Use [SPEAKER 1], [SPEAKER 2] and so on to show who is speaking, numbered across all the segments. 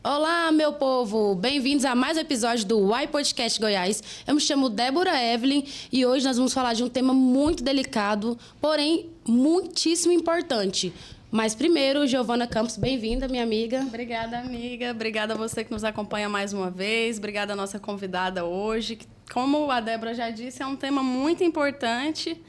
[SPEAKER 1] Olá, meu povo! Bem-vindos a mais um episódio do Why Podcast Goiás. Eu me chamo Débora Evelyn e hoje nós vamos falar de um tema muito delicado, porém muitíssimo importante. Mas primeiro, Giovana Campos, bem-vinda, minha amiga.
[SPEAKER 2] Obrigada, amiga. Obrigada a você que nos acompanha mais uma vez. Obrigada à nossa convidada hoje. Como a Débora já disse, é um tema muito importante,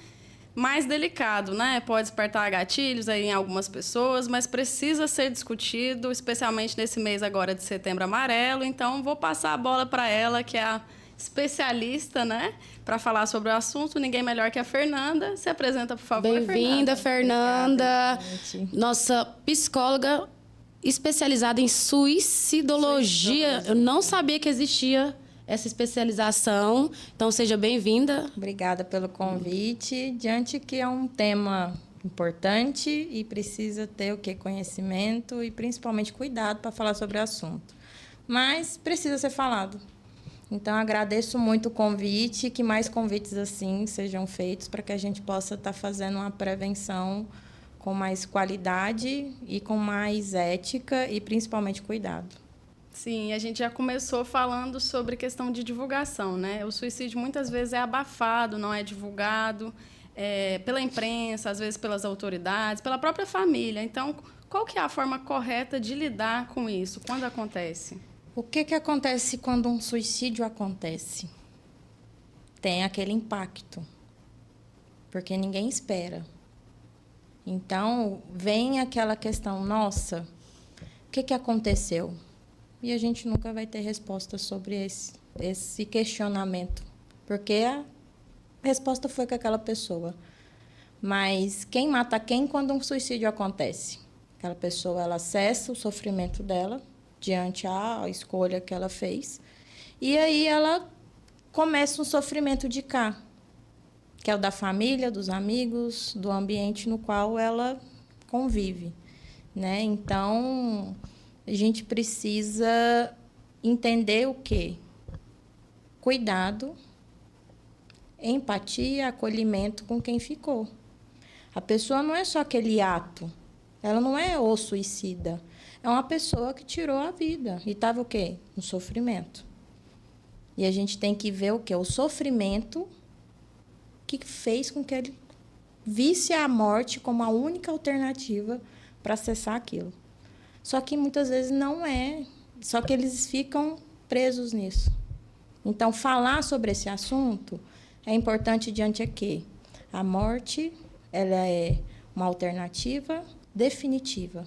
[SPEAKER 2] mais delicado, né? Pode despertar gatilhos aí em algumas pessoas, mas precisa ser discutido, especialmente nesse mês agora de Setembro Amarelo. Então, vou passar a bola para ela, que é a especialista, né? Para falar sobre o assunto. Ninguém melhor que a Fernanda. Se apresenta, por favor,
[SPEAKER 1] Bem-vinda, Fernanda.
[SPEAKER 2] Obrigada,
[SPEAKER 1] nossa psicóloga especializada em suicidologia. Eu não sabia que existia essa especialização. Então, seja bem-vinda.
[SPEAKER 3] Obrigada pelo convite. Diante que é um tema importante e precisa ter o que? Conhecimento e principalmente cuidado para falar sobre o assunto. Mas precisa ser falado. Então, agradeço muito o convite, que mais convites assim sejam feitos para que a gente possa estar fazendo uma prevenção com mais qualidade e com mais ética e principalmente cuidado.
[SPEAKER 2] Sim, a gente já começou falando sobre questão de divulgação, né? O suicídio muitas vezes é abafado, não é divulgado pela imprensa, às vezes pelas autoridades, pela própria família. Então, qual que é a forma correta de lidar com isso? Quando acontece?
[SPEAKER 3] O que acontece quando um suicídio acontece? Tem aquele impacto, porque ninguém espera. Então, vem aquela questão, nossa, o que aconteceu? E a gente nunca vai ter resposta sobre esse questionamento, porque a resposta foi com aquela pessoa. Mas quem mata quem quando um suicídio acontece? Aquela pessoa, ela cessa o sofrimento dela diante à escolha que ela fez, e aí ela começa um sofrimento de cá, que é o da família, dos amigos, do ambiente no qual ela convive, né? Então, a gente precisa entender o quê? Cuidado, empatia, acolhimento com quem ficou. A pessoa não é só aquele ato, ela não é o suicida, é uma pessoa que tirou a vida e estava o quê? No sofrimento. E a gente tem que ver o quê? O sofrimento que fez com que ele visse a morte como a única alternativa para acessar aquilo. Só que muitas vezes não é, só que eles ficam presos nisso. Então, falar sobre esse assunto é importante diante a quê? A morte, ela é uma alternativa definitiva.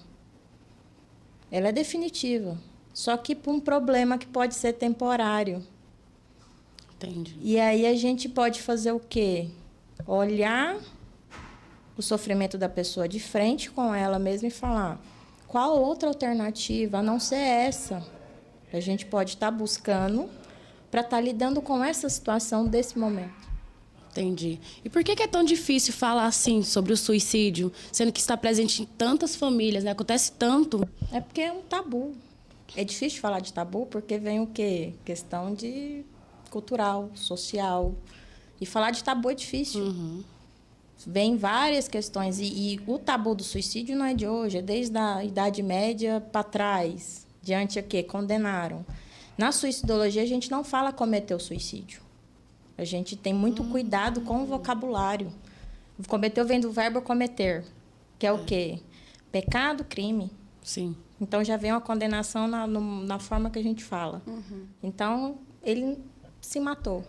[SPEAKER 3] Ela é definitiva, só que por um problema que pode ser temporário.
[SPEAKER 1] Entendi.
[SPEAKER 3] E aí a gente pode fazer o quê? Olhar o sofrimento da pessoa de frente com ela mesma e falar: qual outra alternativa, a não ser essa, a gente pode estar buscando para estar lidando com essa situação desse momento?
[SPEAKER 1] Entendi. E por que é tão difícil falar assim sobre o suicídio, sendo que está presente em tantas famílias, né? Acontece tanto.
[SPEAKER 3] É porque é um tabu. É difícil falar de tabu porque vem o quê? Questão de cultural, social. E falar de tabu é difícil.
[SPEAKER 1] Uhum.
[SPEAKER 3] Vem várias questões. E o tabu do suicídio não é de hoje, é desde a Idade Média para trás. Diante a quê? Condenaram. Na suicidologia, a gente não fala cometer o suicídio. A gente tem muito cuidado com o vocabulário. Cometeu vem do verbo cometer, que é o quê? Pecado, crime.
[SPEAKER 1] Sim.
[SPEAKER 3] Então, já vem uma condenação na forma que a gente fala.
[SPEAKER 2] Uhum.
[SPEAKER 3] Então, ele se matou.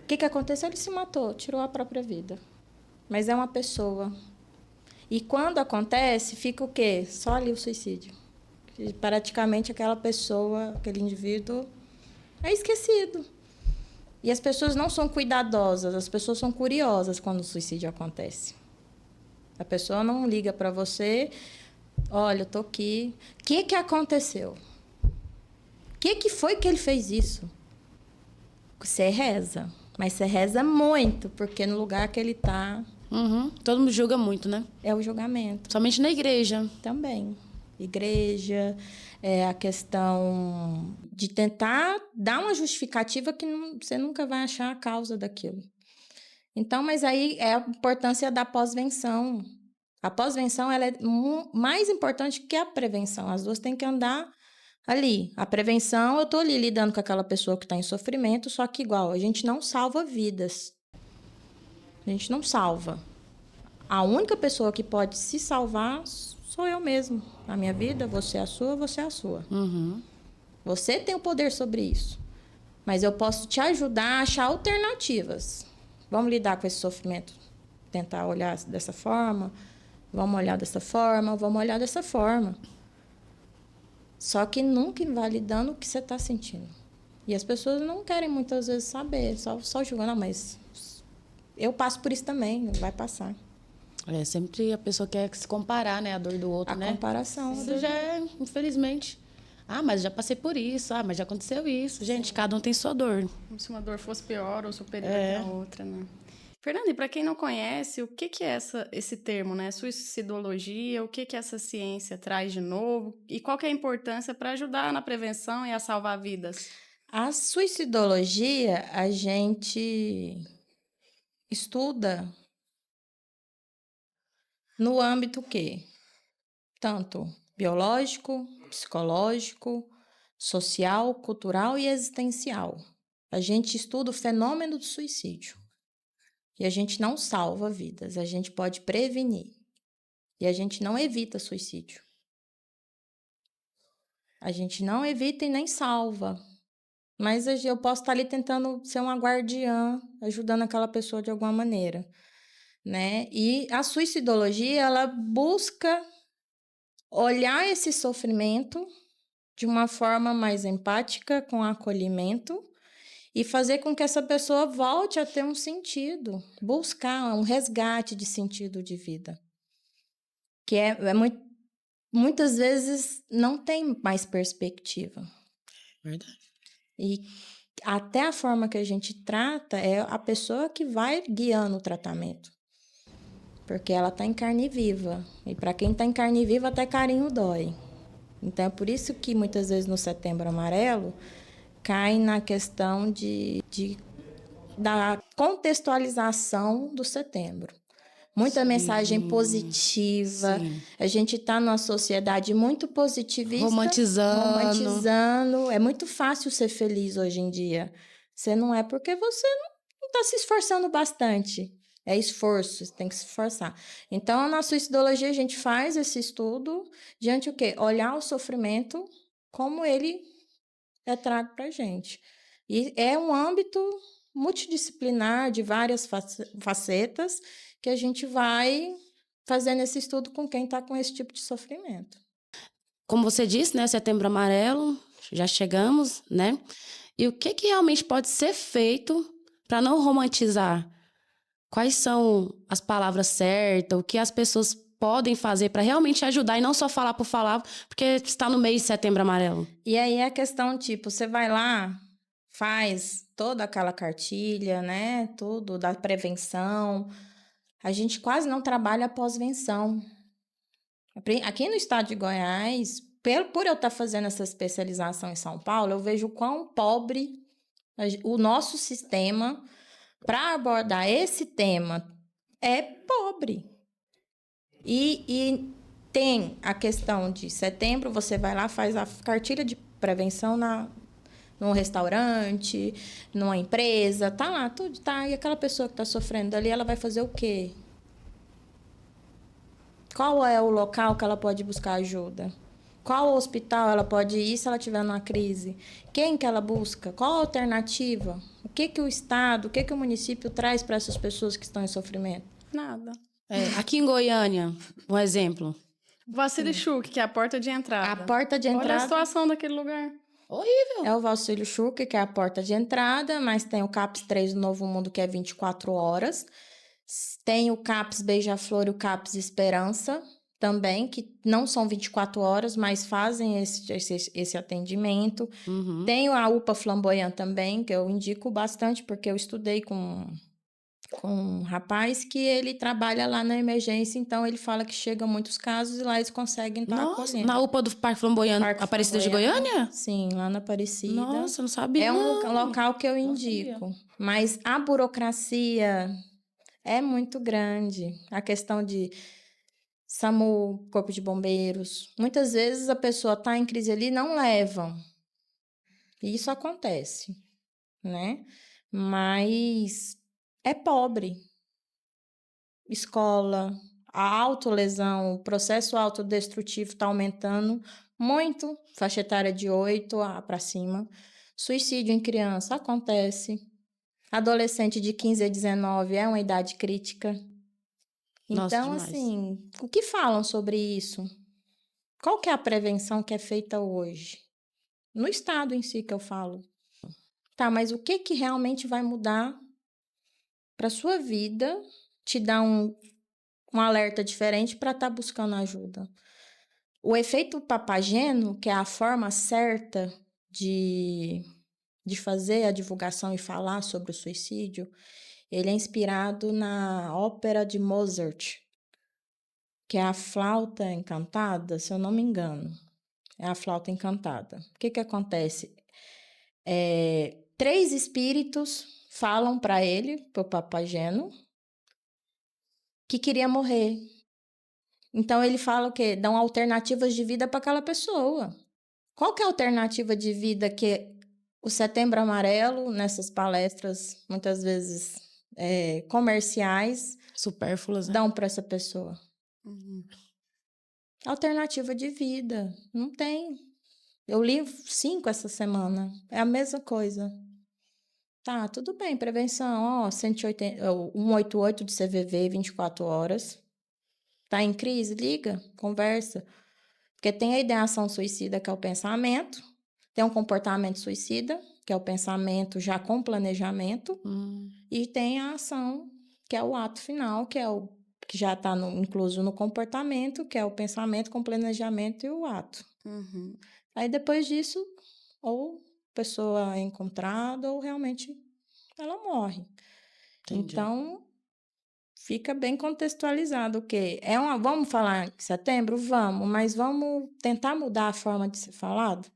[SPEAKER 3] O que aconteceu? Ele se matou, tirou a própria vida. Mas é uma pessoa. E quando acontece, fica o quê? Só ali o suicídio. E praticamente aquela pessoa, aquele indivíduo, é esquecido. E as pessoas não são cuidadosas, as pessoas são curiosas quando o suicídio acontece. A pessoa não liga para você: olha, eu estou aqui. O que aconteceu? O que foi que ele fez isso? Você reza, mas você reza muito, porque no lugar que ele está...
[SPEAKER 1] Uhum. Todo mundo julga muito, né?
[SPEAKER 3] É o julgamento.
[SPEAKER 1] Somente na igreja.
[SPEAKER 3] Também. Igreja, a questão de tentar dar uma justificativa que você nunca vai achar a causa daquilo. Então, mas aí é a importância da pós-venção. A pós-venção ela é mais importante que a prevenção. As duas têm que andar ali. A prevenção, eu tô ali lidando com aquela pessoa que está em sofrimento, só que igual, a gente não salva vidas. A gente não salva. A única pessoa que pode se salvar sou eu mesmo. A minha vida, você é a sua, você é a sua. Você tem o poder sobre isso. Mas eu posso te ajudar a achar alternativas. Vamos lidar com esse sofrimento. Tentar olhar dessa forma. Vamos olhar dessa forma. Vamos olhar dessa forma. Só que nunca invalidando o que você está sentindo. E as pessoas não querem muitas vezes saber. Só julgando, mas eu passo por isso também. Vai passar.
[SPEAKER 1] Sempre a pessoa quer se comparar, né? A dor do outro, né?
[SPEAKER 3] A comparação.
[SPEAKER 1] Isso já é, infelizmente... mas já passei por isso. Mas já aconteceu isso. Gente, cada um tem sua dor.
[SPEAKER 2] Como se uma dor fosse pior ou superior que a outra, né? Fernanda, e para quem não conhece, o que é esse termo, né? Suicidologia, o que essa ciência traz de novo? E qual que é a importância para ajudar na prevenção e a salvar vidas?
[SPEAKER 3] A suicidologia, a gente estuda no âmbito que tanto biológico, psicológico, social, cultural e existencial. A gente estuda o fenômeno do suicídio. E a gente não salva vidas, a gente pode prevenir. E a gente não evita suicídio. A gente não evita e nem salva. Mas eu posso estar ali tentando ser uma guardiã, ajudando aquela pessoa de alguma maneira, né? E a suicidologia, ela busca olhar esse sofrimento de uma forma mais empática, com acolhimento, e fazer com que essa pessoa volte a ter um sentido, buscar um resgate de sentido de vida. Que muitas vezes não tem mais perspectiva.
[SPEAKER 1] Verdade.
[SPEAKER 3] E até a forma que a gente trata é a pessoa que vai guiando o tratamento. Porque ela está em carne viva. E para quem está em carne viva, até carinho dói. Então, é por isso que muitas vezes no Setembro Amarelo cai na questão da contextualização do setembro. Muita mensagem positiva.
[SPEAKER 1] Sim.
[SPEAKER 3] A gente está numa sociedade muito positivista. Romantizando. É muito fácil ser feliz hoje em dia. Você não é porque você não está se esforçando bastante. É esforço, você tem que se esforçar. Então, na suicidologia, a gente faz esse estudo diante o quê? Olhar o sofrimento como ele é trago para a gente. E é um âmbito multidisciplinar, de várias facetas, que a gente vai fazendo esse estudo com quem está com esse tipo de sofrimento.
[SPEAKER 1] Como você disse, né? Setembro Amarelo, já chegamos, né? E o que realmente pode ser feito para não romantizar? Quais são as palavras certas? O que as pessoas podem fazer para realmente ajudar e não só falar por falar, porque está no mês de Setembro Amarelo?
[SPEAKER 3] E aí é a questão, tipo, você vai lá, faz toda aquela cartilha, né? Tudo da prevenção. A gente quase não trabalha a pós-venção. Aqui no estado de Goiás, por eu estar fazendo essa especialização em São Paulo, eu vejo o quão pobre o nosso sistema para abordar esse tema é pobre. E tem a questão de setembro, você vai lá, faz a cartilha de prevenção num restaurante, numa empresa, tá lá, tudo tá. E aquela pessoa que está sofrendo ali, ela vai fazer o quê? Qual é o local que ela pode buscar ajuda? Qual hospital ela pode ir se ela estiver numa crise? Quem que ela busca? Qual a alternativa? O que o Estado, o que o município traz para essas pessoas que estão em sofrimento?
[SPEAKER 2] Nada.
[SPEAKER 1] Aqui em Goiânia, um exemplo.
[SPEAKER 2] Vacile Schuch, que é a porta de entrada.
[SPEAKER 3] A porta de entrada.
[SPEAKER 2] Olha a situação daquele lugar.
[SPEAKER 1] Horrível.
[SPEAKER 3] É o Vacile Schuch, que é a porta de entrada, mas tem o CAPS 3 do Novo Mundo, que é 24 horas. Tem o CAPS Beija-Flor e o CAPS Esperança, também, que não são 24 horas, mas fazem esse atendimento.
[SPEAKER 1] Uhum.
[SPEAKER 3] Tem a UPA Flamboyant também, que eu indico bastante, porque eu estudei com um rapaz que ele trabalha lá na emergência, então ele fala que chega muitos casos e lá eles conseguem estar acolhendo.
[SPEAKER 1] Na UPA do Parque Flamboyant, Aparecida de Goiânia?
[SPEAKER 3] Sim, lá na Aparecida.
[SPEAKER 1] Nossa, não sabia.
[SPEAKER 3] É um local que eu indico. Mas a burocracia é muito grande. A questão de SAMU, Corpo de Bombeiros. Muitas vezes a pessoa está em crise ali e não levam. E isso acontece, né? Mas é pobre. Escola, a autolesão, o processo autodestrutivo está aumentando muito, faixa etária de 8 para cima. Suicídio em criança acontece. Adolescente de 15 a 19 é uma idade crítica.
[SPEAKER 1] Nossa,
[SPEAKER 3] Então,
[SPEAKER 1] demais.
[SPEAKER 3] assim, o que falam sobre isso? Qual que é a prevenção que é feita hoje? No estado em si que eu falo. Tá, mas o que realmente vai mudar para sua vida, te dar um alerta diferente para estar buscando ajuda? O efeito papageno, que é a forma certa de fazer a divulgação e falar sobre o suicídio, ele é inspirado na ópera de Mozart, que é a Flauta Encantada, se eu não me engano. É a Flauta Encantada. O que acontece? 3 espíritos falam para ele, para o Papageno, que queria morrer. Então ele fala o quê? Dão alternativas de vida para aquela pessoa. Qual que é a alternativa de vida que o Setembro Amarelo, nessas palestras, muitas vezes comerciais,
[SPEAKER 1] Supérfluas, né?
[SPEAKER 3] dão para essa pessoa?
[SPEAKER 2] Uhum.
[SPEAKER 3] Alternativa de vida. Não tem. Eu li 5 essa semana. É a mesma coisa. Tá, tudo bem. Prevenção, 188 de CVV, 24 horas. Tá em crise? Liga, conversa. Porque tem a ideação suicida, que é o pensamento. Tem um comportamento suicida, que é o pensamento já com planejamento. E tem a ação, que é o ato final, que é o que já está incluso no comportamento, que é o pensamento com planejamento e o ato.
[SPEAKER 2] Uhum.
[SPEAKER 3] Aí, depois disso, ou a pessoa é encontrada ou realmente ela morre.
[SPEAKER 1] Entendi.
[SPEAKER 3] Então, fica bem contextualizado o quê? Vamos falar em setembro? Vamos, mas vamos tentar mudar a forma de ser falado?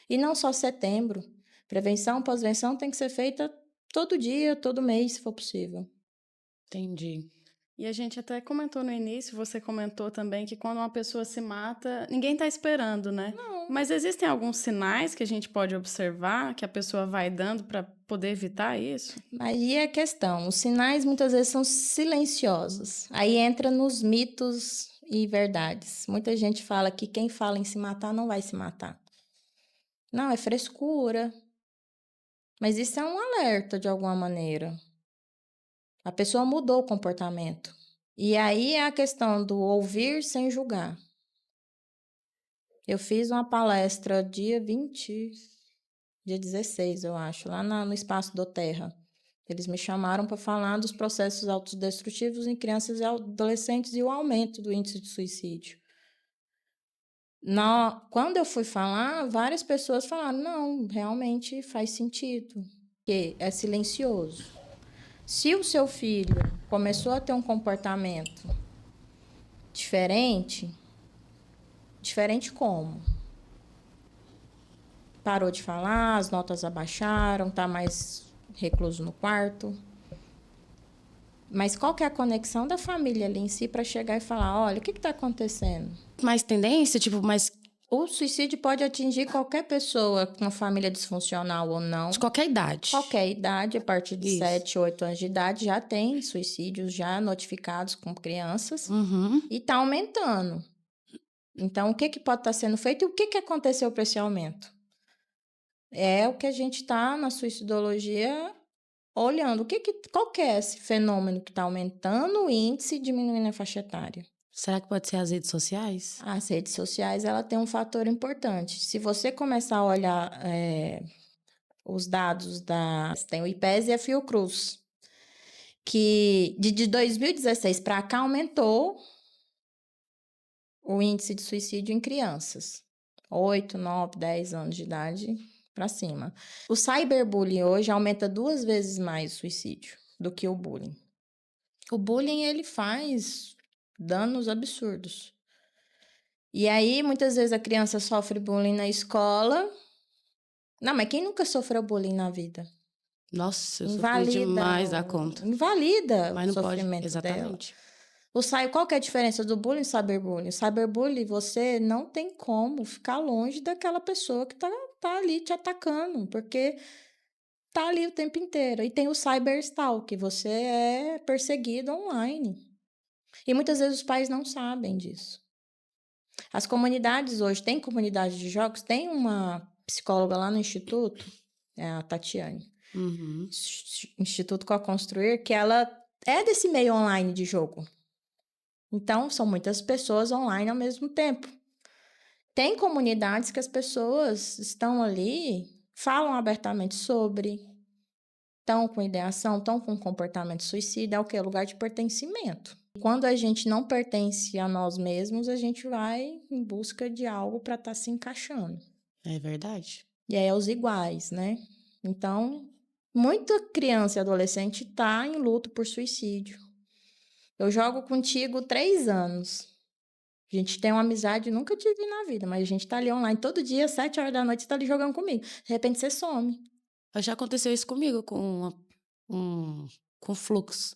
[SPEAKER 3] E não só setembro. Prevenção, pós-venção tem que ser feita todo dia, todo mês, se for possível.
[SPEAKER 1] Entendi.
[SPEAKER 2] E a gente até comentou no início, você comentou também que quando uma pessoa se mata, ninguém está esperando, né?
[SPEAKER 3] Não.
[SPEAKER 2] Mas existem alguns sinais que a gente pode observar, que a pessoa vai dando para poder evitar isso?
[SPEAKER 3] Aí é a questão. Os sinais muitas vezes são silenciosos. Aí entra nos mitos e verdades. Muita gente fala que quem fala em se matar não vai se matar. Não, é frescura. Mas isso é um alerta de alguma maneira. A pessoa mudou o comportamento. E aí é a questão do ouvir sem julgar. Eu fiz uma palestra dia 16, eu acho, lá no Espaço do Terra. Eles me chamaram para falar dos processos autodestrutivos em crianças e adolescentes e o aumento do índice de suicídio. Quando eu fui falar, várias pessoas falaram, não, realmente faz sentido, porque é silencioso. Se o seu filho começou a ter um comportamento diferente como? Parou de falar, as notas abaixaram, está mais recluso no quarto. Mas qual que é a conexão da família ali em si para chegar e falar, olha, o que está acontecendo?
[SPEAKER 1] Mais tendência, mais...
[SPEAKER 3] O suicídio pode atingir qualquer pessoa com uma família disfuncional ou não.
[SPEAKER 1] De qualquer idade.
[SPEAKER 3] Qualquer idade, a partir de
[SPEAKER 1] Isso.
[SPEAKER 3] 7, 8 anos de idade, já tem suicídios já notificados com crianças.
[SPEAKER 1] Uhum.
[SPEAKER 3] E está aumentando. Então, o que pode estar sendo feito e o que aconteceu para esse aumento? É o que a gente está na suicidologia olhando. Qual que é esse fenômeno que está aumentando o índice e diminuindo a faixa etária?
[SPEAKER 1] Será que pode ser as redes sociais?
[SPEAKER 3] As redes sociais, ela tem um fator importante. Se você começar a olhar os dados tem o IPES e a Fiocruz, que de 2016 para cá aumentou o índice de suicídio em crianças. 8, 9, 10 anos de idade para cima. O cyberbullying hoje aumenta 2 vezes mais o suicídio do que o bullying. O bullying, ele faz danos absurdos. E aí, muitas vezes, a criança sofre bullying na escola. Não, mas quem nunca sofreu bullying na vida?
[SPEAKER 1] Nossa, eu sofri demais da conta.
[SPEAKER 3] Invalida
[SPEAKER 1] mas não
[SPEAKER 3] o sofrimento
[SPEAKER 1] pode, exatamente.
[SPEAKER 3] dela. Qual que é a diferença do bullying e cyberbullying? O cyberbullying, você não tem como ficar longe daquela pessoa que tá ali te atacando, porque tá ali o tempo inteiro. E tem o cyberstalk, você é perseguido online. E muitas vezes os pais não sabem disso. As comunidades hoje, tem comunidade de jogos, tem uma psicóloga lá no Instituto, é a Tatiane,
[SPEAKER 1] Uhum.
[SPEAKER 3] Instituto Co-Construir, que ela é desse meio online de jogo. Então, são muitas pessoas online ao mesmo tempo. Tem comunidades que as pessoas estão ali, falam abertamente sobre, estão com ideação, estão com comportamento suicida, é o que? Lugar de pertencimento. Quando a gente não pertence a nós mesmos, a gente vai em busca de algo para estar se encaixando.
[SPEAKER 1] É verdade.
[SPEAKER 3] E aí é os iguais, né? Então, muita criança e adolescente está em luto por suicídio. Eu jogo contigo 3 anos. A gente tem uma amizade, nunca tive na vida, mas a gente tá ali online todo dia, 7 horas da noite, você tá ali jogando comigo. De repente você some.
[SPEAKER 1] Já aconteceu isso comigo com o Flux,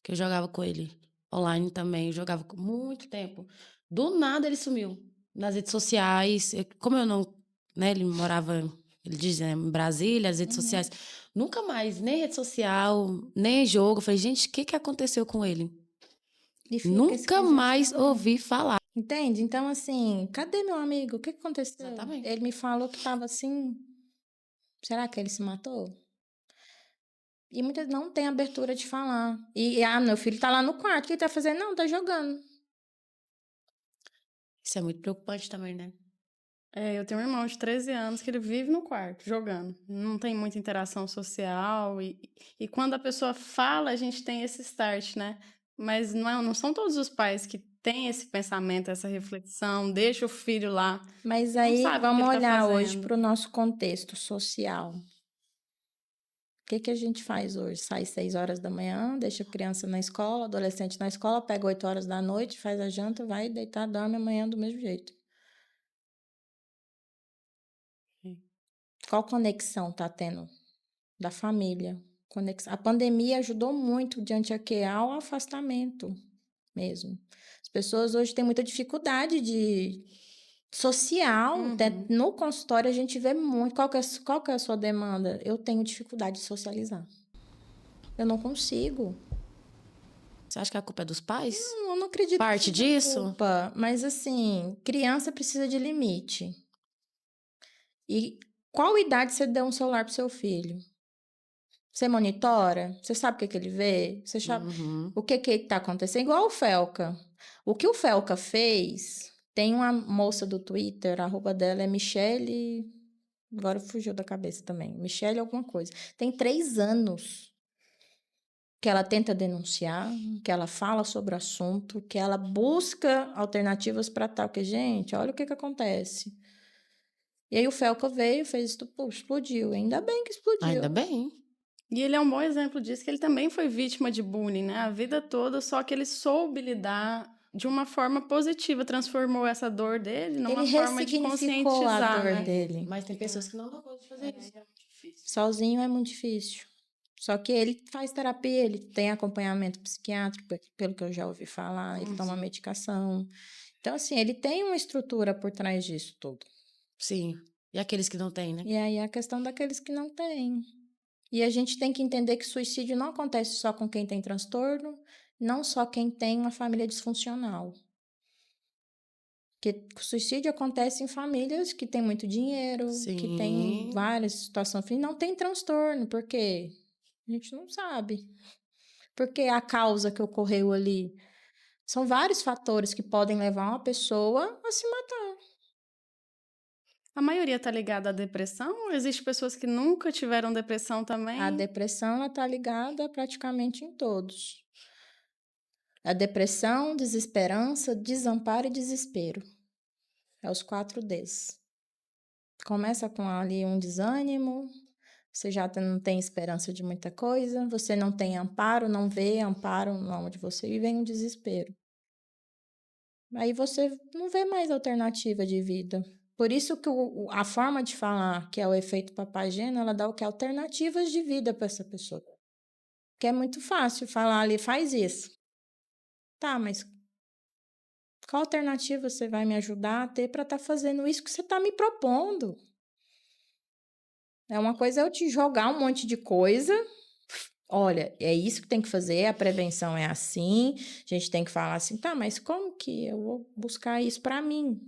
[SPEAKER 1] que eu jogava com ele online também, eu jogava com muito tempo. Do nada ele sumiu nas redes sociais. Como eu não, né, ele dizia, né, em Brasília, as redes sociais, nunca mais, nem rede social, nem jogo. Eu falei, gente, o que que aconteceu com ele?
[SPEAKER 3] E fica esse
[SPEAKER 1] Nunca mais
[SPEAKER 3] congestionamento.
[SPEAKER 1] ouvi falar.
[SPEAKER 3] Entende? Então, assim, cadê meu amigo? O que aconteceu?
[SPEAKER 1] Exatamente.
[SPEAKER 3] Ele me falou que tava assim. Será que ele se matou? E muitas não tem abertura de falar. Meu filho tá lá no quarto, o que ele tá fazendo? Não, tá jogando.
[SPEAKER 1] Isso é muito preocupante também, né?
[SPEAKER 2] Eu tenho um irmão de 13 anos que ele vive no quarto, jogando. Não tem muita interação social. E quando a pessoa fala, a gente tem esse start, né? Mas não são todos os pais que têm esse pensamento, essa reflexão, deixa o filho lá.
[SPEAKER 3] Mas
[SPEAKER 2] Não
[SPEAKER 3] aí,
[SPEAKER 2] sabe o que
[SPEAKER 3] vamos
[SPEAKER 2] ele tá
[SPEAKER 3] olhar hoje
[SPEAKER 2] fazendo.
[SPEAKER 3] para o nosso contexto social. O que a gente faz hoje? Sai 6 horas da manhã, deixa a criança na escola, adolescente na escola, pega 8 horas da noite, faz a janta, vai deitar, dorme amanhã do mesmo jeito. Qual conexão tá tendo da família? A pandemia ajudou muito diante aqui ao afastamento mesmo. As pessoas hoje têm muita dificuldade de social. Até no consultório a gente vê muito. Qual que é a sua demanda? Eu tenho dificuldade de socializar. Eu não consigo.
[SPEAKER 1] Você acha que a culpa é dos pais?
[SPEAKER 3] Eu não acredito
[SPEAKER 1] Parte
[SPEAKER 3] que seja
[SPEAKER 1] disso?
[SPEAKER 3] culpa, mas assim, criança precisa de limite. E qual idade você deu um celular pro seu filho? Você monitora? Você sabe o que ele vê? Você sabe o que está acontecendo? Igual o Felca. O que o Felca fez, tem uma moça do Twitter, a arroba dela é Michele, agora fugiu da cabeça também, Michele alguma coisa. Tem 3 anos que ela tenta denunciar, que ela fala sobre o assunto, que ela busca alternativas para tal, que, gente, olha o que acontece. E aí o Felca veio, fez isso, explodiu. Ainda bem que explodiu.
[SPEAKER 1] Ainda bem.
[SPEAKER 2] E ele é um bom exemplo disso, que ele também foi vítima de bullying, né? A vida toda, só que ele soube lidar de uma forma positiva, transformou essa dor dele numa
[SPEAKER 3] Ele
[SPEAKER 2] forma de
[SPEAKER 3] ressignificou a
[SPEAKER 2] conscientizar,
[SPEAKER 3] dor
[SPEAKER 2] né?
[SPEAKER 3] dele.
[SPEAKER 1] Mas tem pessoas que não dão conta de fazer isso.
[SPEAKER 3] Sozinho é muito difícil. Só que ele faz terapia, ele tem acompanhamento psiquiátrico, pelo que eu já ouvi falar, ele toma medicação. Então, assim, ele tem uma estrutura por trás disso tudo.
[SPEAKER 1] Sim. E aqueles que não têm, né?
[SPEAKER 3] E aí a questão daqueles que não têm. E a gente tem que entender que suicídio não acontece só com quem tem transtorno, não só quem tem uma família disfuncional. Porque o suicídio acontece em famílias que têm muito dinheiro,
[SPEAKER 1] Sim.
[SPEAKER 3] que têm várias situações, e não tem transtorno, porque a gente não sabe. Porque a causa que ocorreu ali. São vários fatores que podem levar uma pessoa a se matar.
[SPEAKER 2] A maioria está ligada à depressão? Ou existem pessoas que nunca tiveram depressão também?
[SPEAKER 3] A depressão está ligada praticamente em todos. A depressão, desesperança, desamparo e desespero. É os 4 Ds. Começa com ali um desânimo, você já não tem esperança de muita coisa, você não tem amparo, não vê amparo onde você vive, vem um desespero. Aí você não vê mais alternativa de vida. Por isso que a forma de falar, que é o efeito Papagena, ela dá o que? Alternativas de vida para essa pessoa. Que é muito fácil falar ali, faz isso. Tá, mas qual alternativa você vai me ajudar a ter para estar fazendo isso que você está me propondo? É uma coisa eu te jogar um monte de coisa. Olha, é isso que tem que fazer, a prevenção é assim, a gente tem que falar assim, tá, mas como que eu vou buscar isso para mim?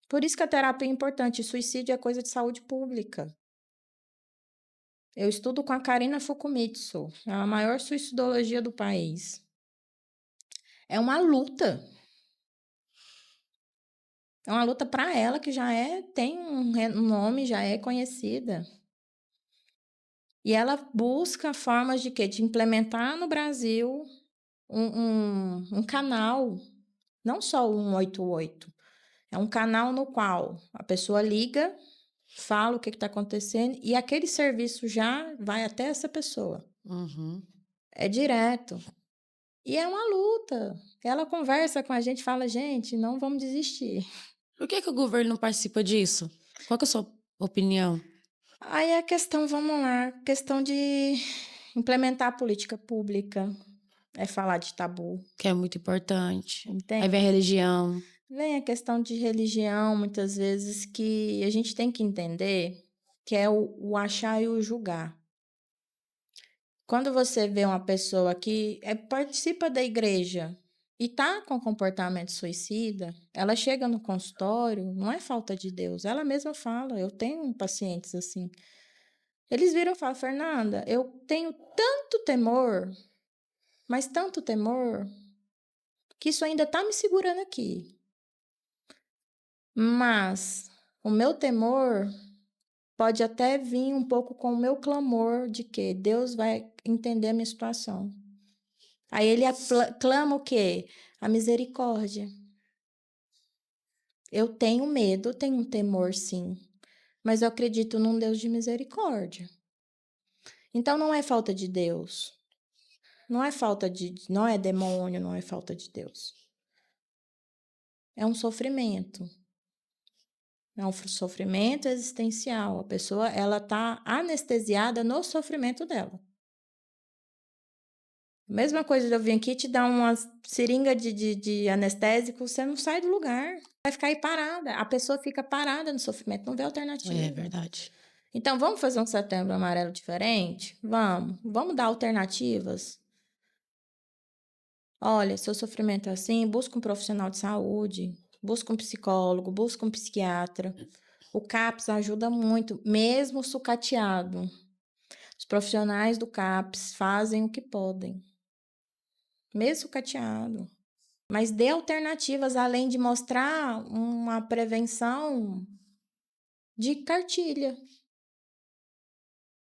[SPEAKER 3] Por isso que a terapia é importante, suicídio é coisa de saúde pública. Eu estudo com a Karina Fukumitsu, é a maior suicidologia do país. É uma luta. É uma luta para ela que tem um nome, já é conhecida. E ela busca formas de quê? De implementar no Brasil um canal, não só o 188. É um canal no qual a pessoa liga, fala o que está acontecendo e aquele serviço já vai até essa pessoa.
[SPEAKER 1] Uhum.
[SPEAKER 3] É direto. E é uma luta. Ela conversa com a gente e fala, gente, não vamos desistir.
[SPEAKER 1] Por que o governo não participa disso? Qual que é a sua opinião?
[SPEAKER 3] Aí a questão, vamos lá, questão de implementar a política pública, é falar de tabu,
[SPEAKER 1] Que é muito importante. Aí
[SPEAKER 3] entende?
[SPEAKER 1] vem a religião.
[SPEAKER 3] Vem a questão de religião, muitas vezes, que a gente tem que entender que é o achar e o julgar. Quando você vê uma pessoa que participa da igreja e está com comportamento suicida, ela chega no consultório, não é falta de Deus, ela mesma fala, eu tenho pacientes assim. Eles viram e falam, Fernanda, eu tenho tanto temor, mas tanto temor, que isso ainda está me segurando aqui. Mas o meu temor pode até vir um pouco com o meu clamor de que Deus vai entender a minha situação. Aí ele clama o quê? A misericórdia. Eu tenho medo, tenho um temor, sim, mas eu acredito num Deus de misericórdia. Então não é falta de Deus. Não é demônio, não é falta de Deus. É um sofrimento. É um sofrimento existencial. A pessoa, ela tá anestesiada no sofrimento dela. Mesma coisa de eu vir aqui te dar uma seringa de anestésico, você não sai do lugar. Vai ficar aí parada. A pessoa fica parada no sofrimento, não vê alternativa.
[SPEAKER 1] É verdade.
[SPEAKER 3] Então, vamos fazer um setembro amarelo diferente? Vamos. Vamos dar alternativas? Olha, seu sofrimento é assim, busca um profissional de saúde, busca um psicólogo, busca um psiquiatra. O CAPS ajuda muito, mesmo sucateado. Os profissionais do CAPS fazem o que podem, mesmo sucateado. Mas dê alternativas, além de mostrar uma prevenção de cartilha.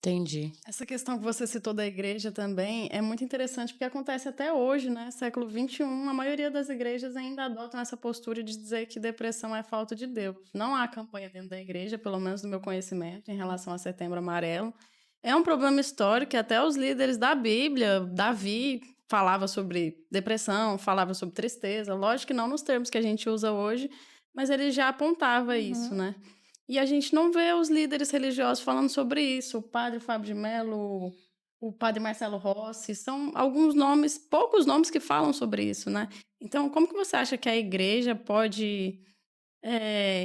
[SPEAKER 1] Entendi.
[SPEAKER 2] Essa questão que você citou da igreja também é muito interessante, porque acontece até hoje, né? Século XXI, a maioria das igrejas ainda adotam essa postura de dizer que depressão é falta de Deus. Não há campanha dentro da igreja, pelo menos no meu conhecimento, em relação a Setembro Amarelo. É um problema histórico que até os líderes da Bíblia, Davi, falava sobre depressão, falava sobre tristeza. Lógico que não nos termos que a gente usa hoje, mas ele já apontava isso, né? E a gente não vê os líderes religiosos falando sobre isso. O padre Fábio de Mello, o padre Marcelo Rossi, são alguns nomes, poucos nomes que falam sobre isso, né? Então, como que você acha que a igreja pode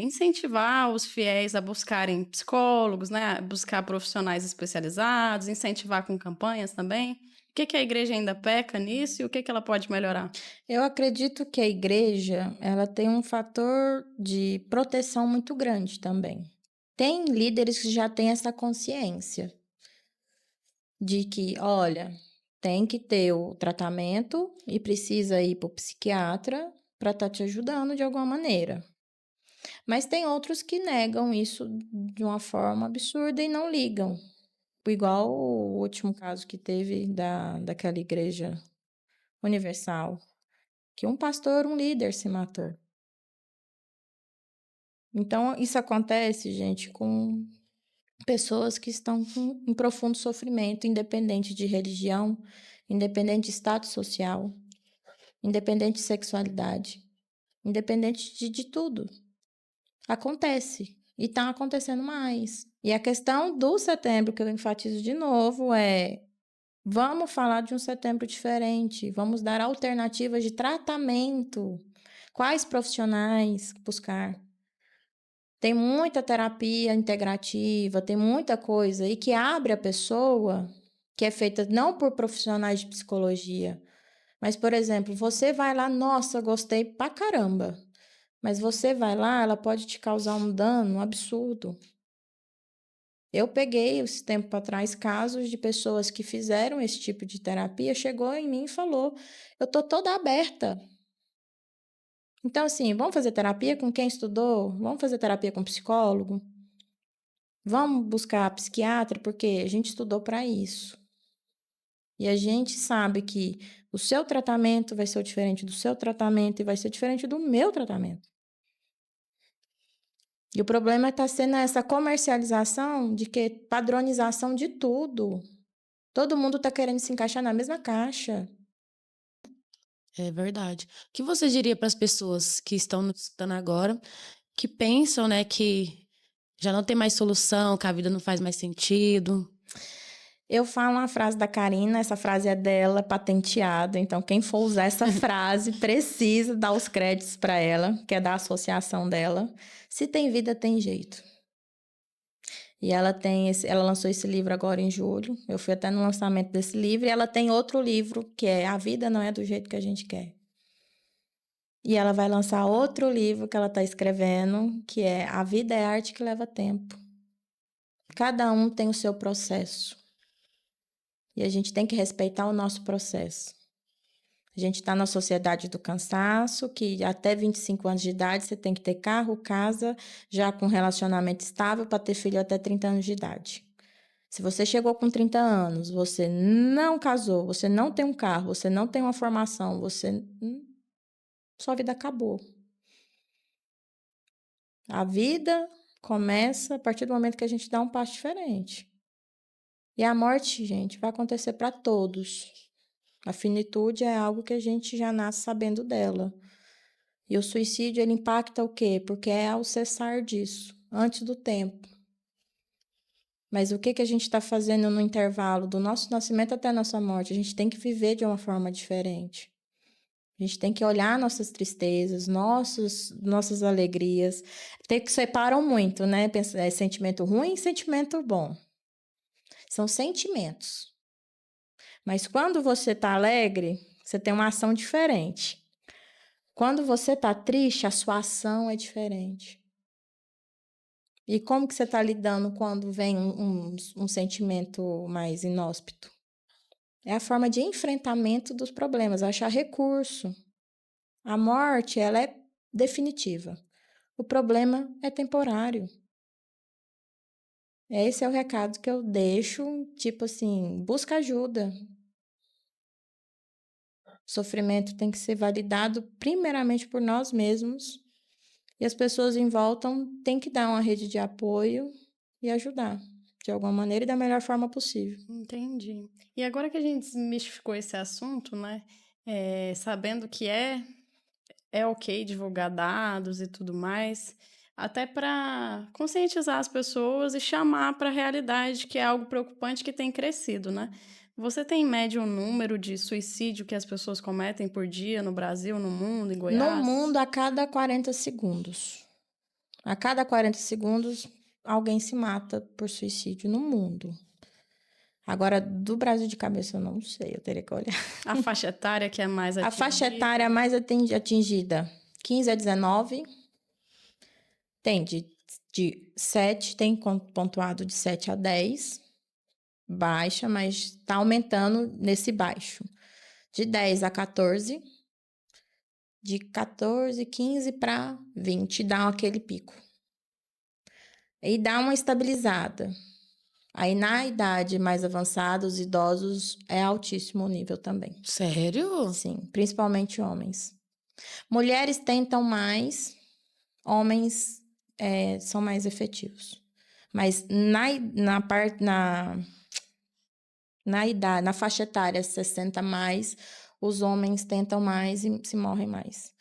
[SPEAKER 2] incentivar os fiéis a buscarem psicólogos, né? A buscar profissionais especializados, incentivar com campanhas também? O que a igreja ainda peca nisso e o que ela pode melhorar?
[SPEAKER 3] Eu acredito que a igreja, ela tem um fator de proteção muito grande também. Tem líderes que já têm essa consciência de que, olha, tem que ter o tratamento e precisa ir para o psiquiatra para estar te ajudando de alguma maneira. Mas tem outros que negam isso de uma forma absurda e não ligam. Igual o último caso que teve daquela igreja universal, que um pastor, um líder se matou. Então, isso acontece, gente, com pessoas que estão em profundo sofrimento, independente de religião, independente de status social, independente de sexualidade, independente de tudo. Acontece. E está acontecendo mais. E a questão do setembro, que eu enfatizo de novo, é Vamos falar de um setembro diferente. Vamos dar alternativas de tratamento. Quais profissionais buscar? Tem muita terapia integrativa, tem muita coisa aí que abre a pessoa, que é feita não por profissionais de psicologia, mas, por exemplo, você vai lá, nossa, gostei pra caramba. Mas você vai lá, ela pode te causar um dano absurdo. Eu peguei, esse tempo para trás, casos de pessoas que fizeram esse tipo de terapia, chegou em mim e falou, eu tô toda aberta. Então, assim, vamos fazer terapia com quem estudou? Vamos fazer terapia com psicólogo? Vamos buscar psiquiatra, porque a gente estudou para isso. E a gente sabe que o seu tratamento vai ser diferente do seu tratamento e vai ser diferente do meu tratamento. E o problema está sendo essa comercialização de que padronização de tudo. Todo mundo está querendo se encaixar na mesma caixa.
[SPEAKER 1] É verdade. O que você diria para as pessoas que estão nos escutando agora, que pensam, né, que já não tem mais solução, que a vida não faz mais sentido?
[SPEAKER 3] Eu falo uma frase da Karina, essa frase é dela, patenteada. Então, quem for usar essa frase precisa dar os créditos para ela, que é da associação dela. Se tem vida, tem jeito. E ela lançou esse livro agora em julho. Eu fui até no lançamento desse livro. E ela tem outro livro, que é A Vida Não É do Jeito que a Gente Quer. E ela vai lançar outro livro que ela está escrevendo, que é A Vida é Arte que Leva Tempo. Cada um tem o seu processo. E a gente tem que respeitar o nosso processo. A gente está na sociedade do cansaço, que até 25 anos de idade você tem que ter carro, casa, já com relacionamento estável para ter filho até 30 anos de idade. Se você chegou com 30 anos, você não casou, você não tem um carro, você não tem uma formação, sua vida acabou. A vida começa a partir do momento que a gente dá um passo diferente. E a morte, gente, vai acontecer para todos. A finitude é algo que a gente já nasce sabendo dela. E o suicídio, ele impacta o quê? Porque é ao cessar disso, antes do tempo. Mas o que a gente está fazendo no intervalo do nosso nascimento até a nossa morte? A gente tem que viver de uma forma diferente. A gente tem que olhar nossas tristezas, nossas alegrias. Tem que separam muito, né? Sentimento ruim e sentimento bom. São sentimentos. Mas quando você está alegre, você tem uma ação diferente. Quando você está triste, a sua ação é diferente. E como que você está lidando quando vem um sentimento mais inóspito? É a forma de enfrentamento dos problemas, achar recurso. A morte, ela é definitiva. O problema é temporário. Esse é o recado que eu deixo, tipo assim, busca ajuda. O sofrimento tem que ser validado primeiramente por nós mesmos e as pessoas em volta têm que dar uma rede de apoio e ajudar de alguma maneira e da melhor forma possível.
[SPEAKER 2] Entendi. E agora que a gente desmistificou esse assunto, né, sabendo que é ok divulgar dados e tudo mais, até para conscientizar as pessoas e chamar para a realidade que é algo preocupante que tem crescido, né? Você tem em média um número de suicídio que as pessoas cometem por dia no Brasil, no mundo, em Goiás?
[SPEAKER 3] No mundo, a cada 40 segundos. A cada 40 segundos, alguém se mata por suicídio no mundo. Agora, do Brasil de cabeça, eu não sei, eu teria que olhar.
[SPEAKER 2] A faixa etária que é mais atingida?
[SPEAKER 3] A faixa etária mais atingida, 15 a 19. Tem de 7, tem pontuado de 7 a 10. Baixa, mas está aumentando nesse baixo. De 10 a 14. De 14, 15 para 20, dá aquele pico. E dá uma estabilizada. Aí, na idade mais avançada, os idosos é altíssimo o nível também.
[SPEAKER 1] Sério?
[SPEAKER 3] Sim, principalmente homens. Mulheres tentam mais, homens são mais efetivos. Mas na idade, na faixa etária 60 mais, os homens tentam mais e se morrem mais.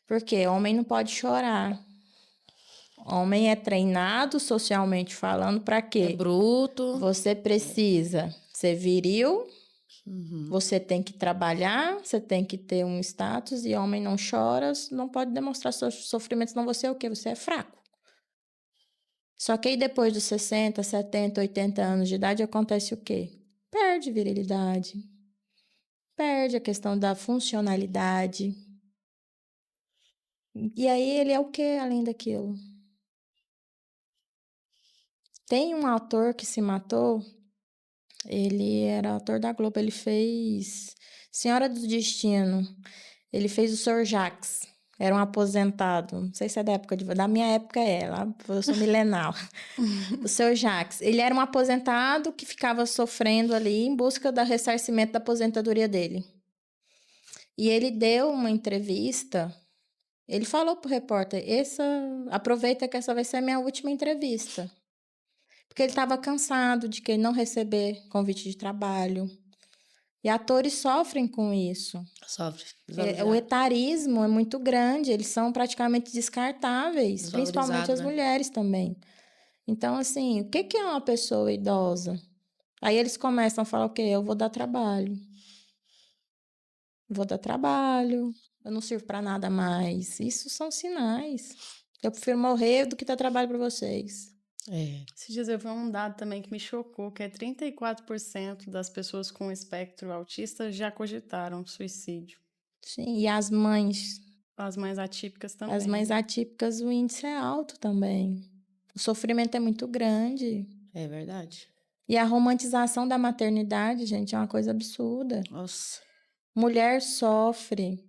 [SPEAKER 3] Porque homem não pode chorar. Homem é treinado socialmente falando para quê?
[SPEAKER 1] É bruto.
[SPEAKER 3] Você precisa ser viril Você tem que trabalhar, você tem que ter um status, e homem não chora, não pode demonstrar sofrimento, senão você é o quê? Você é fraco. Só que aí depois dos 60, 70, 80 anos de idade acontece o quê? Perde virilidade, perde a questão da funcionalidade. E aí ele é o quê além daquilo? Tem um ator que se matou, ele era ator da Globo, ele fez Senhora do Destino, ele fez o Sr. Jacques, era um aposentado, não sei se é da minha época lá, eu sou milenal. O Sr. Jacques, ele era um aposentado que ficava sofrendo ali em busca do ressarcimento da aposentadoria dele. E ele deu uma entrevista, ele falou pro repórter, aproveita que essa vai ser a minha última entrevista. Porque ele estava cansado de que não receber convite de trabalho. E atores sofrem com isso.
[SPEAKER 1] Sofre.
[SPEAKER 3] O etarismo é muito grande, eles são praticamente descartáveis, principalmente as mulheres também. Então, assim, o que é uma pessoa idosa? Aí eles começam a falar o quê? Eu vou dar trabalho. Vou dar trabalho, eu não sirvo para nada mais. Isso são sinais. Eu prefiro morrer do que dar trabalho para vocês.
[SPEAKER 2] Esses dias eu vi um dado também que me chocou, que é 34% das pessoas com espectro autista já cogitaram suicídio.
[SPEAKER 3] Sim, e as mães?
[SPEAKER 2] As mães atípicas também.
[SPEAKER 3] As mães atípicas, o índice é alto também. O sofrimento é muito grande.
[SPEAKER 1] É verdade.
[SPEAKER 3] E a romantização da maternidade, gente, é uma coisa absurda.
[SPEAKER 1] Nossa.
[SPEAKER 3] Mulher sofre.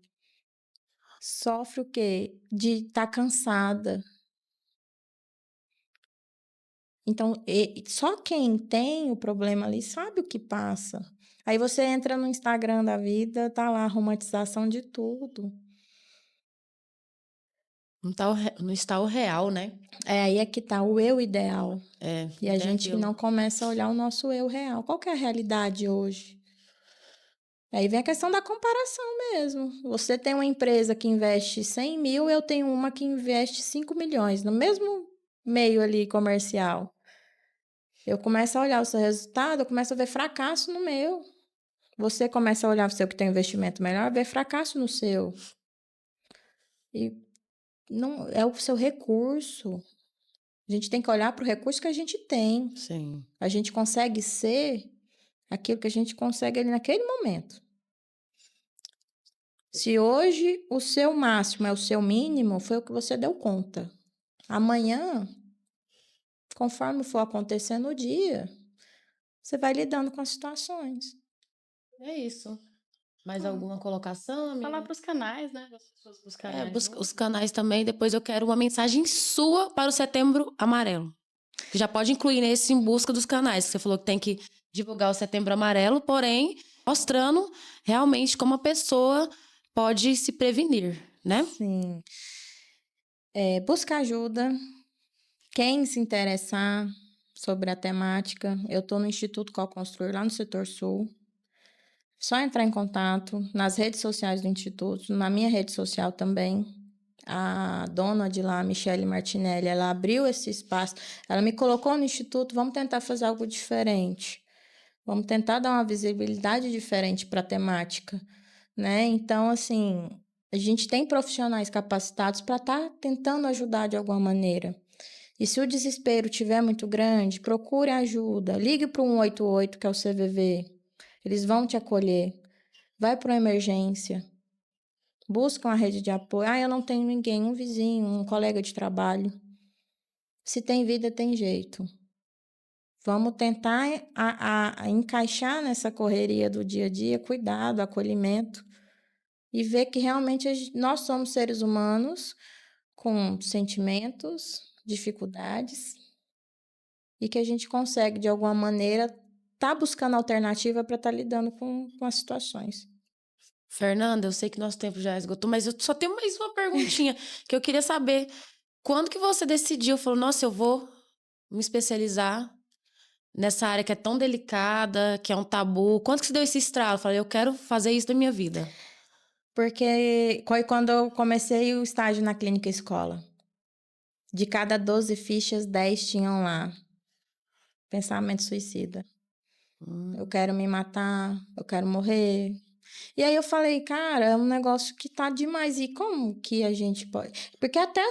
[SPEAKER 3] Sofre o quê? De estar cansada. Então, só quem tem o problema ali sabe o que passa. Aí você entra no Instagram da vida, tá lá a romantização de tudo.
[SPEAKER 1] Não está o real, né?
[SPEAKER 3] Aí é que tá o eu ideal. E a gente
[SPEAKER 1] aquilo.
[SPEAKER 3] não começa a olhar o nosso eu real. Qual que é a realidade hoje? Aí vem a questão da comparação mesmo. Você tem uma empresa que investe 100 mil, eu tenho uma que investe 5 milhões, no mesmo meio ali comercial. Eu começo a olhar o seu resultado, eu começo a ver fracasso no meu. Você começa a olhar o seu que tem um investimento melhor, ver fracasso no seu. E não é o seu recurso. A gente tem que olhar para o recurso que a gente tem.
[SPEAKER 1] Sim.
[SPEAKER 3] A gente consegue ser aquilo que a gente consegue ali naquele momento. Se hoje o seu máximo é o seu mínimo, foi o que você deu conta. Amanhã, conforme for acontecendo o dia, você vai lidando com as situações.
[SPEAKER 1] É isso. Mais alguma colocação, amiga?
[SPEAKER 2] Falar para os canais, né? As pessoas buscarem
[SPEAKER 1] os canais também. Depois eu quero uma mensagem sua para o Setembro Amarelo. Que já pode incluir nesse em busca dos canais. Você falou que tem que divulgar o Setembro Amarelo, porém, mostrando realmente como a pessoa pode se prevenir, né?
[SPEAKER 3] Sim. Buscar ajuda. Quem se interessar sobre a temática, eu estou no Instituto Co-Construir, lá no Setor Sul. Só entrar em contato nas redes sociais do Instituto, na minha rede social também. A dona de lá, Michele Martinelli, ela abriu esse espaço, ela me colocou no Instituto, vamos tentar fazer algo diferente. Vamos tentar dar uma visibilidade diferente para a temática, né? Então, assim, a gente tem profissionais capacitados para estar tentando ajudar de alguma maneira. E se o desespero estiver muito grande, procure ajuda. Ligue para o 188, que é o CVV. Eles vão te acolher. Vai para uma emergência. Busca uma rede de apoio. Eu não tenho ninguém, um vizinho, um colega de trabalho. Se tem vida, tem jeito. Vamos tentar a encaixar nessa correria do dia a dia, cuidado, acolhimento, e ver que realmente nós somos seres humanos com sentimentos, dificuldades, e que a gente consegue, de alguma maneira, estar buscando alternativa para estar lidando com as situações.
[SPEAKER 1] Fernanda, eu sei que nosso tempo já esgotou, mas eu só tenho mais uma perguntinha que eu queria saber. Quando que você decidiu, falou, nossa, eu vou me especializar nessa área que é tão delicada, que é um tabu? Quando que você deu esse estralo? Eu falei, eu quero fazer isso da minha vida.
[SPEAKER 3] Porque foi quando eu comecei o estágio na clínica escola. De cada 12 fichas, 10 tinham lá pensamento suicida. Eu quero me matar, eu quero morrer. E aí eu falei, cara, é um negócio que tá demais. E como que a gente pode... Porque até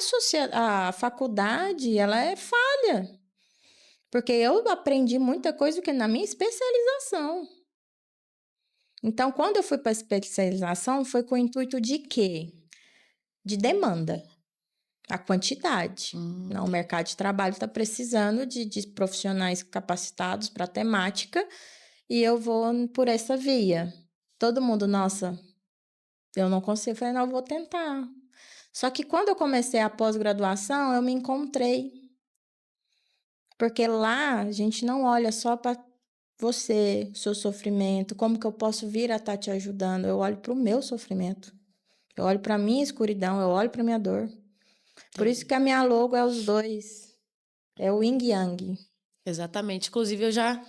[SPEAKER 3] a faculdade, ela é falha. Porque eu aprendi muita coisa que na minha especialização. Então, quando eu fui para a especialização, foi com o intuito de quê? De demanda. A quantidade. Não, o mercado de trabalho está precisando de profissionais capacitados para a temática e eu vou por essa via. Todo mundo, nossa, eu não consigo. Eu falei, não, eu vou tentar. Só que quando eu comecei a pós-graduação, eu me encontrei. Porque lá a gente não olha só para você, seu sofrimento, como que eu posso vir a estar te ajudando. Eu olho para o meu sofrimento. Eu olho para a minha escuridão, eu olho para a minha dor. Por isso que a minha logo é os dois. É o yin yang.
[SPEAKER 1] Exatamente. Inclusive, eu já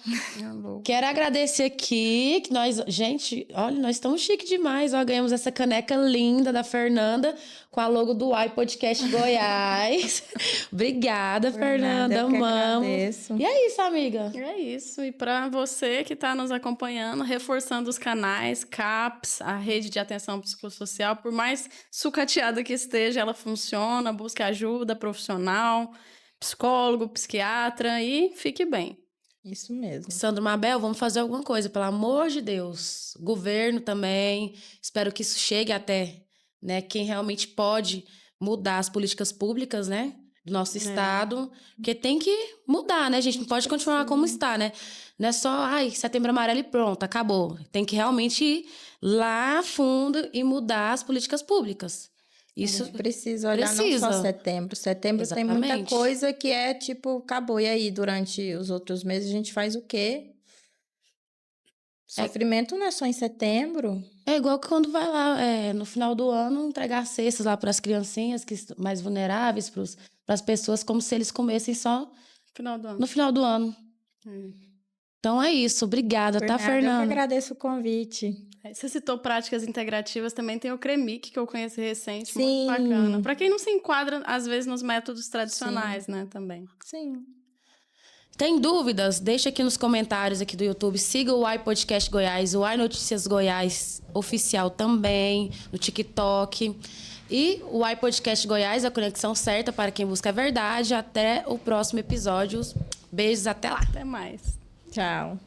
[SPEAKER 1] quero agradecer aqui que nós... Gente, olha, nós estamos chique demais. Ó, ganhamos essa caneca linda da Fernanda com a logo do Y Podcast Goiás. Obrigada, Fernanda.
[SPEAKER 3] Eu que
[SPEAKER 1] Amamos.
[SPEAKER 3] agradeço.
[SPEAKER 1] E é isso, amiga.
[SPEAKER 2] É isso. E para você que está nos acompanhando, reforçando os canais, CAPS, a rede de atenção psicossocial, por mais sucateada que esteja, ela funciona, busque ajuda profissional, psicólogo, psiquiatra e fique bem.
[SPEAKER 3] Isso mesmo.
[SPEAKER 1] Sandro Mabel, vamos fazer alguma coisa, pelo amor de Deus. Governo também. Espero que isso chegue até, né, quem realmente pode mudar as políticas públicas, né, do nosso estado. Porque tem que mudar, né, gente? Não pode continuar como está, né? Não é só, ai, Setembro Amarelo e pronto, acabou. Tem que realmente ir lá a fundo e mudar as políticas públicas. Isso
[SPEAKER 3] precisa olhar não só setembro. Setembro
[SPEAKER 1] Exatamente.
[SPEAKER 3] tem muita coisa que é tipo, acabou. E aí, durante os outros meses, a gente faz o quê? Sofrimento não é só em setembro.
[SPEAKER 1] É igual que quando vai lá, no final do ano, entregar cestas lá para as criancinhas que mais vulneráveis, para as pessoas, como se eles comessem só
[SPEAKER 2] Final do ano.
[SPEAKER 1] no final do ano. Então é isso. Obrigada, tá, Fernanda?
[SPEAKER 3] Eu que agradeço o convite.
[SPEAKER 2] Você citou práticas integrativas, também tem o CREMIC, que eu conheci recente,
[SPEAKER 3] Sim.
[SPEAKER 2] muito bacana. Para quem não se enquadra, às vezes, nos métodos tradicionais,
[SPEAKER 3] Sim.
[SPEAKER 2] né, também.
[SPEAKER 3] Sim.
[SPEAKER 1] Tem dúvidas? Deixa aqui nos comentários aqui do YouTube. Siga o Y Podcast Goiás, o Y Notícias Goiás oficial também, no TikTok. E o Y Podcast Goiás, a conexão certa para quem busca a verdade. Até o próximo episódio. Beijos, até lá.
[SPEAKER 2] Até mais.
[SPEAKER 3] Tchau.